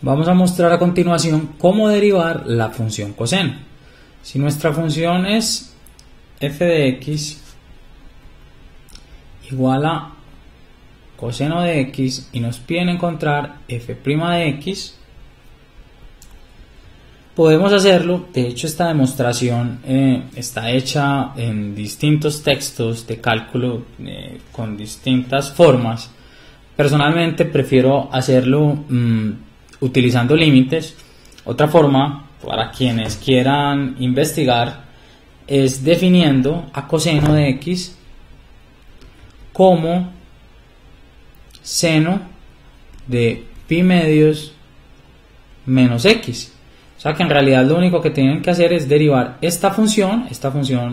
Vamos a mostrar a continuación cómo derivar la función coseno. Si nuestra función es f de x igual a coseno de x y nos piden encontrar f' de x, podemos hacerlo. De hecho, esta demostración está hecha en distintos textos de cálculo con distintas formas. Personalmente prefiero hacerlo utilizando límites. Otra forma, para quienes quieran investigar, es definiendo a coseno de x como seno de pi medios menos x. O sea que en realidad lo único que tienen que hacer es derivar esta función,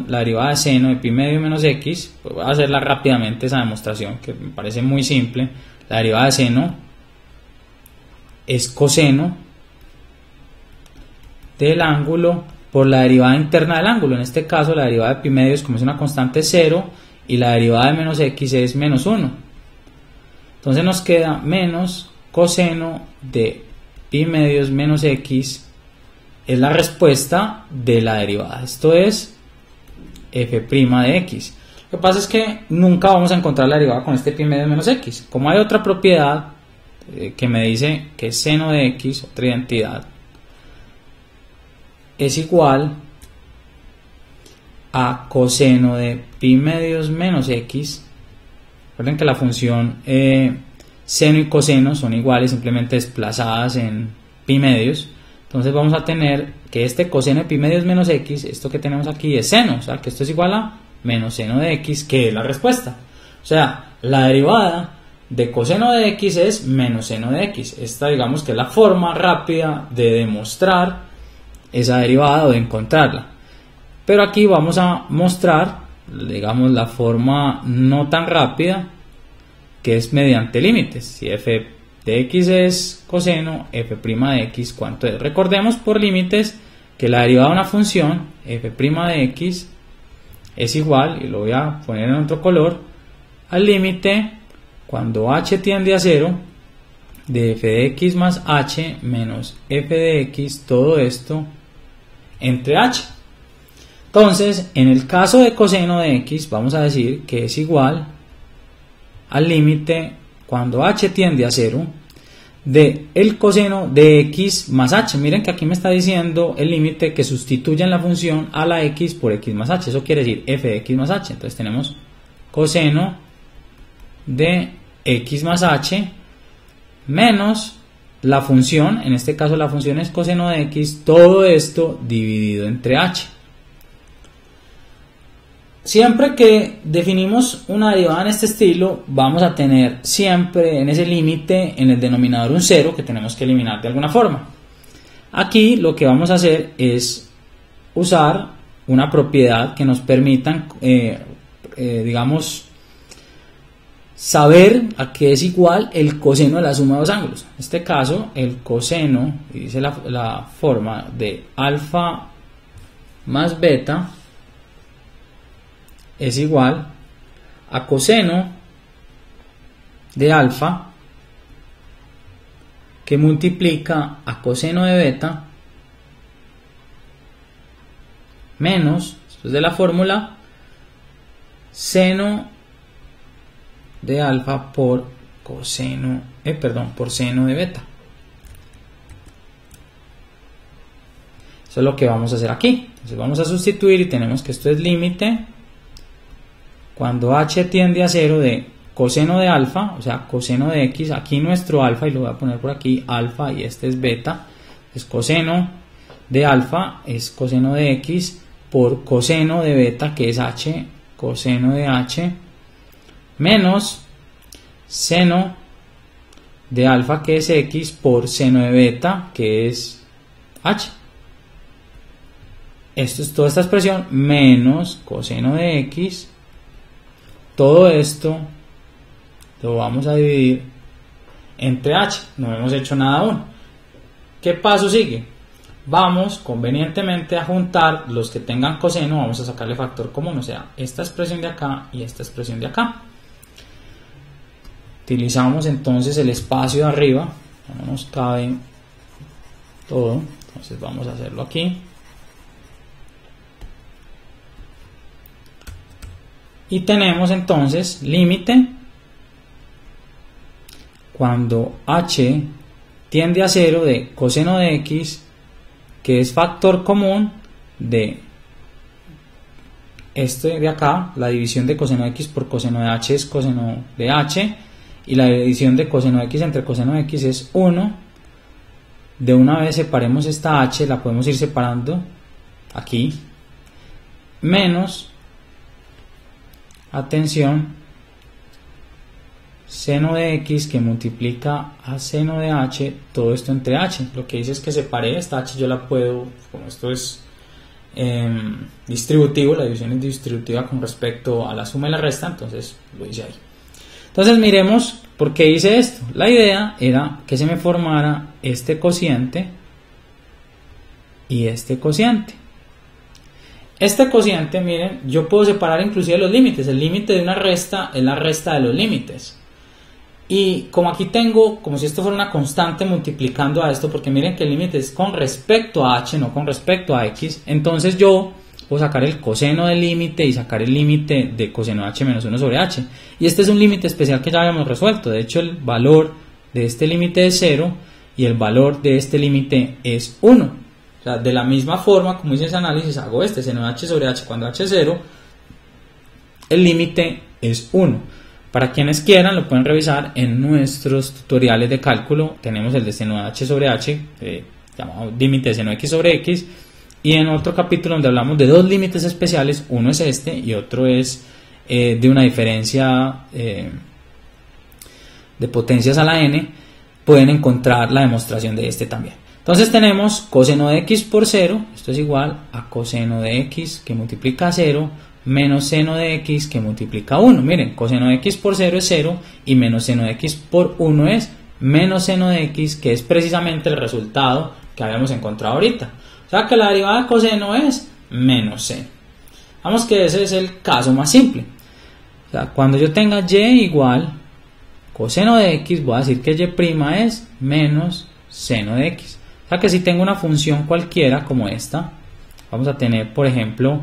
la derivada de seno de pi medio menos x. Pues voy a hacerla rápidamente, esa demostración que me parece muy simple. La derivada de seno es coseno del ángulo por la derivada interna del ángulo. En este caso la derivada de pi medios, como es una constante, es 0 y la derivada de menos x es menos 1. Entonces nos queda menos coseno de pi medios menos x es la respuesta de la derivada. Esto es f' de x. Lo que pasa es que nunca vamos a encontrar la derivada con este pi medios menos x. Como hay otra propiedad que me dice que seno de x, otra identidad, es igual a coseno de pi medios menos x. Recuerden que la función seno y coseno son iguales, simplemente desplazadas en pi medios. Entonces vamos a tener que este coseno de pi medios menos x, esto que tenemos aquí es seno, o sea que esto es igual a menos seno de x, que es la respuesta. O sea, la derivada de coseno de x es menos seno de x. Esta, digamos que es la forma rápida de demostrar esa derivada o de encontrarla. Pero aquí vamos a mostrar, digamos, la forma no tan rápida, que es mediante límites. Si f de x es coseno, f' de x, ¿cuánto es? Recordemos por límites que la derivada de una función f' de x es igual, y lo voy a poner en otro color, al límite cuando h tiende a 0 de f de x más h menos f de x, todo esto entre h. Entonces, en el caso de coseno de x, vamos a decir que es igual al límite cuando h tiende a 0 de el coseno de x más h. Miren que aquí me está diciendo el límite que sustituya en la función a la x por x más h. Eso quiere decir f de x más h. Entonces tenemos coseno de x más h menos la función, en este caso la función es coseno de x, todo esto dividido entre h. Siempre que definimos una derivada en este estilo, vamos a tener siempre en ese límite, en el denominador, un 0 que tenemos que eliminar de alguna forma. Aquí lo que vamos a hacer es usar una propiedad que nos permita, digamos, saber a qué es igual el coseno de la suma de dos ángulos. En este caso, el coseno, y dice la forma de alfa más beta, es igual a coseno de alfa que multiplica a coseno de beta menos, después de la fórmula, seno de alfa por coseno, por seno de beta. Eso es lo que vamos a hacer aquí. Entonces vamos a sustituir y tenemos que esto es límite cuando h tiende a 0 de coseno de alfa, o sea, coseno de x, aquí nuestro alfa, y lo voy a poner por aquí, alfa, y este es beta, es coseno de alfa, es coseno de x, por coseno de beta, que es h, coseno de h, menos seno de alfa, que es x, por seno de beta, que es h. Esto es toda esta expresión, menos coseno de x. Todo esto lo vamos a dividir entre h. No hemos hecho nada aún. ¿Qué paso sigue? Vamos convenientemente a juntar los que tengan coseno. Vamos a sacarle factor común, o sea, esta expresión de acá y esta expresión de acá. Utilizamos entonces el espacio de arriba. No nos cabe todo. Entonces vamos a hacerlo aquí. Y tenemos entonces límite cuando h tiende a 0 de coseno de x, que es factor común de este de acá. La división de coseno de x por coseno de h es coseno de h, y la división de coseno de x entre coseno de x es 1. De una vez separemos esta h, la podemos ir separando aquí, menos, atención, seno de x que multiplica a seno de h, todo esto entre h. Lo que dice es que separé esta h, yo la puedo, como esto es distributivo, la división es distributiva con respecto a la suma y la resta, entonces lo hice ahí. Entonces miremos por qué hice esto. La idea era que se me formara este cociente y este cociente. Este cociente, miren, yo puedo separar inclusive los límites. El límite de una resta es la resta de los límites. Y como aquí tengo, como si esto fuera una constante multiplicando a esto, porque miren que el límite es con respecto a h, no con respecto a x, entonces yo puedo sacar el coseno del límite y sacar el límite de coseno de h menos 1 sobre h. Y este es un límite especial que ya habíamos resuelto. De hecho, el valor de este límite es 0 y el valor de este límite es 1. O sea, de la misma forma como hice ese análisis, hago este seno de h sobre h cuando h es 0, el límite es 1. Para quienes quieran lo pueden revisar en nuestros tutoriales de cálculo. Tenemos el de seno de h sobre h, llamado límite de seno de x sobre x, y en otro capítulo donde hablamos de dos límites especiales, uno es este y otro es de una diferencia de potencias a la n, pueden encontrar la demostración de este también. Entonces tenemos coseno de x por 0, esto es igual a coseno de x que multiplica a 0, menos seno de x que multiplica a 1. Miren, coseno de x por 0 es 0 y menos seno de x por 1 es menos seno de x, que es precisamente el resultado que habíamos encontrado ahorita. O sea que la derivada de coseno es menos seno. Vamos que ese es el caso más simple. O sea, cuando yo tenga y igual coseno de x, voy a decir que y' es menos seno de x. O sea que si tengo una función cualquiera como esta, vamos a tener por ejemplo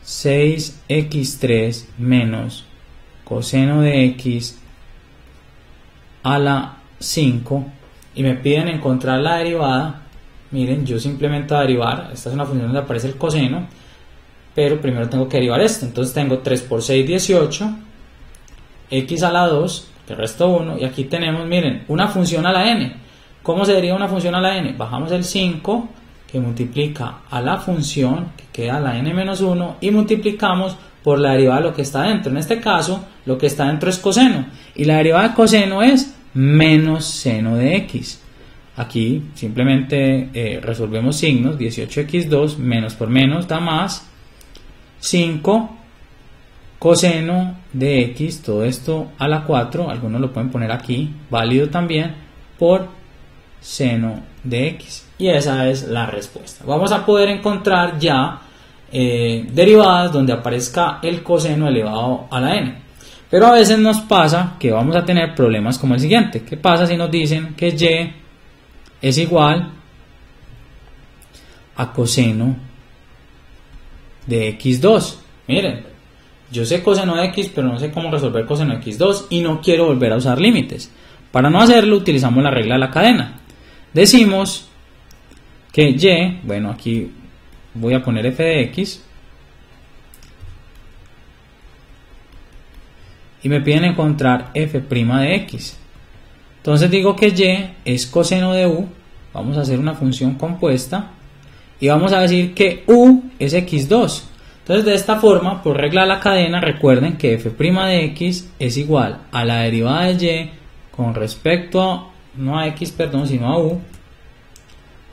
6x3 menos coseno de x a la 5 y me piden encontrar la derivada. Miren, yo simplemente voy a derivar, esta es una función donde aparece el coseno, pero primero tengo que derivar esto. Entonces tengo 3 por 6, 18, x a la 2, que resto 1, y aquí tenemos, miren, una función a la n. ¿Cómo se deriva una función a la n? Bajamos el 5 que multiplica a la función que queda a la n menos 1 y multiplicamos por la derivada de lo que está dentro. En este caso lo que está dentro es coseno y la derivada de coseno es menos seno de x. Aquí simplemente resolvemos signos. 18x2 menos por menos da más 5 coseno de x, todo esto a la 4, algunos lo pueden poner aquí, válido también, por seno de x. Y esa es la respuesta. Vamos a poder encontrar ya derivadas donde aparezca el coseno elevado a la n. Pero a veces nos pasa que vamos a tener problemas como el siguiente. ¿Qué pasa si nos dicen que y es igual a coseno de x2? Miren, yo sé coseno de x, pero no sé cómo resolver coseno de x2 y no quiero volver a usar límites. Para no hacerlo utilizamos la regla de la cadena. Decimos que y, bueno, aquí voy a poner f de x y me piden encontrar f' de x. Entonces digo que y es coseno de u, vamos a hacer una función compuesta y vamos a decir que u es x2. Entonces de esta forma, por regla de la cadena, recuerden que f' de x es igual a la derivada de y con respecto a, no a x, perdón, sino a u,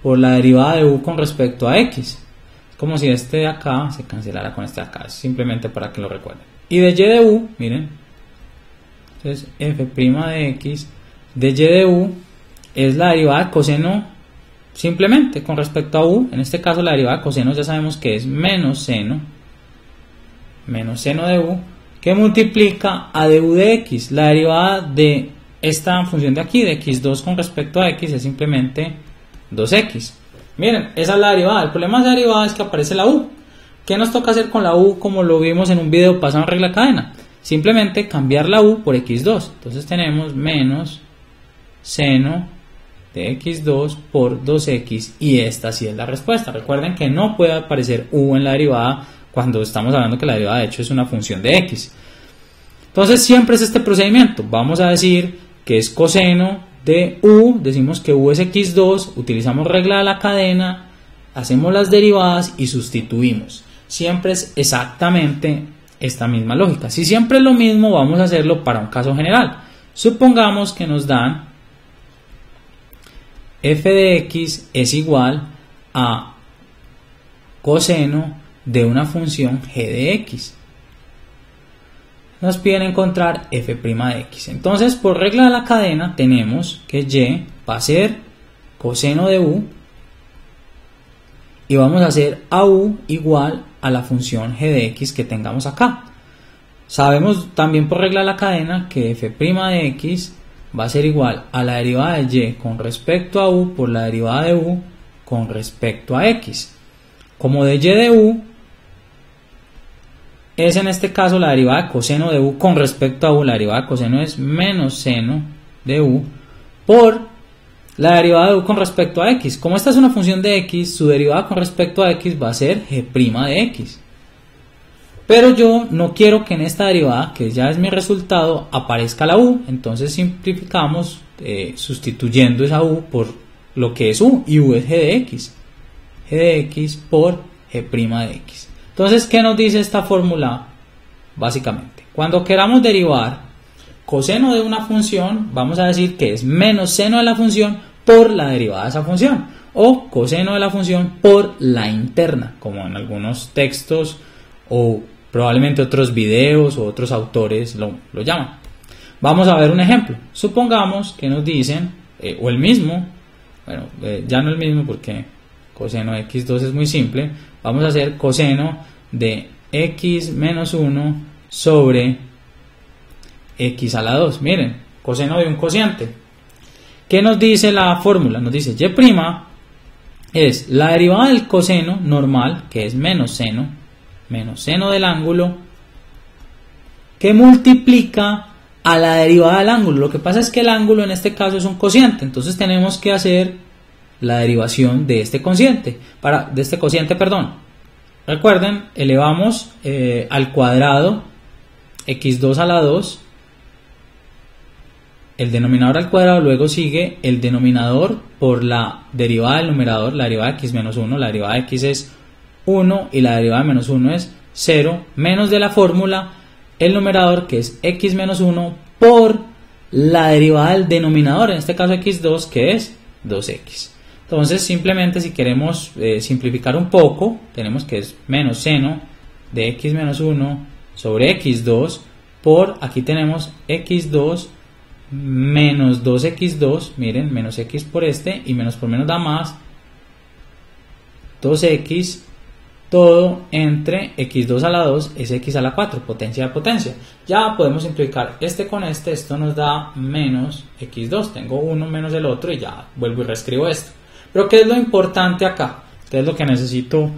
por la derivada de u con respecto a x. Es como si este de acá se cancelara con este de acá, simplemente para que lo recuerden. Y de y de u, miren, entonces f' de x de y de u es la derivada de coseno simplemente con respecto a u. En este caso la derivada de coseno ya sabemos que es menos seno de u, que multiplica a du de x. La derivada de esta función de aquí, de x2 con respecto a x, es simplemente 2x. Miren, esa es la derivada. El problema de esa derivada es que aparece la u. ¿Qué nos toca hacer con la u como lo vimos en un video pasado en regla cadena? Simplemente cambiar la u por x2. Entonces tenemos menos seno de x2 por 2x y esta sí es la respuesta. Recuerden que no puede aparecer u en la derivada cuando estamos hablando que la derivada de hecho es una función de x. Entonces siempre es este procedimiento. Vamos a decir que es coseno de u, decimos que u es x2, utilizamos regla de la cadena, hacemos las derivadas y sustituimos. Siempre es exactamente esta misma lógica. Si siempre es lo mismo, vamos a hacerlo para un caso general. Supongamos que nos dan f de x es igual a coseno de una función g de x. Nos piden encontrar f' de x. Entonces, por regla de la cadena, tenemos que y va a ser coseno de u y vamos a hacer a u igual a la función g de x que tengamos acá. Sabemos también por regla de la cadena que f' de x va a ser igual a la derivada de y con respecto a u por la derivada de u con respecto a x. Como de y de u es en este caso la derivada de coseno de u con respecto a u, la derivada de coseno es menos seno de u por la derivada de u con respecto a x. Como esta es una función de x, su derivada con respecto a x va a ser g' de x. Pero yo no quiero que en esta derivada, que ya es mi resultado, aparezca la u. Entonces simplificamos sustituyendo esa u por lo que es u, y u es g de x. G de x por g' de x. Entonces, ¿qué nos dice esta fórmula? Básicamente, cuando queramos derivar coseno de una función, vamos a decir que es menos seno de la función por la derivada de esa función, o coseno de la función por la interna, como en algunos textos o probablemente otros videos o otros autores lo llaman. Vamos a ver un ejemplo. Supongamos que nos dicen, o el mismo, bueno, ya no el mismo porque coseno de x2 es muy simple. Vamos a hacer coseno de x menos 1 sobre x a la 2. Miren, coseno de un cociente. ¿Qué nos dice la fórmula? Nos dice y' es la derivada del coseno normal, que es menos seno del ángulo, que multiplica a la derivada del ángulo. Lo que pasa es que el ángulo en este caso es un cociente, entonces tenemos que hacer la derivación de este cociente, Recuerden, elevamos al cuadrado x2 a la 2, el denominador al cuadrado, luego sigue el denominador por la derivada del numerador, la derivada de x menos 1, la derivada de x es 1 y la derivada de menos 1 es 0, menos de la fórmula el numerador que es x menos 1 por la derivada del denominador, en este caso x2 que es 2x. Entonces simplemente si queremos simplificar un poco, tenemos que es menos seno de x menos 1 sobre x2 por, aquí tenemos x2 menos 2x2, miren, menos x por este y menos por menos da más, 2x, todo entre x2 a la 2 es x a la 4, potencia de potencia. Ya podemos simplificar este con este, esto nos da menos x2, tengo uno menos el otro y ya vuelvo y reescribo esto. Pero ¿qué es lo importante acá? ¿Qué es lo que necesito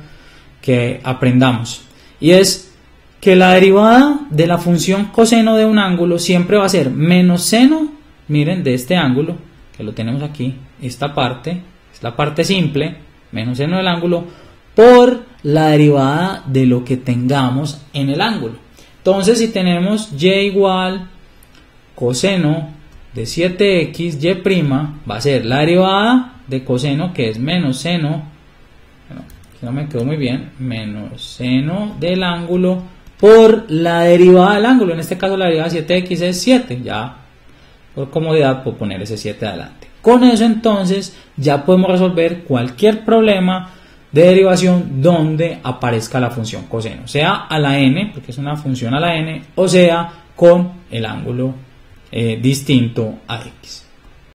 que aprendamos? Y es que la derivada de la función coseno de un ángulo siempre va a ser menos seno, miren, de este ángulo, que lo tenemos aquí, esta parte, es la parte simple, menos seno del ángulo, por la derivada de lo que tengamos en el ángulo. Entonces, si tenemos y igual coseno de 7x, y' va a ser la derivada de coseno, que es menos seno, bueno, aquí no me quedó muy bien, menos seno del ángulo por la derivada del ángulo, en este caso la derivada de 7x es 7, ya por comodidad puedo poner ese 7 adelante. Con eso entonces ya podemos resolver cualquier problema de derivación donde aparezca la función coseno, sea a la n, porque es una función a la n, o sea con el ángulo distinto a x.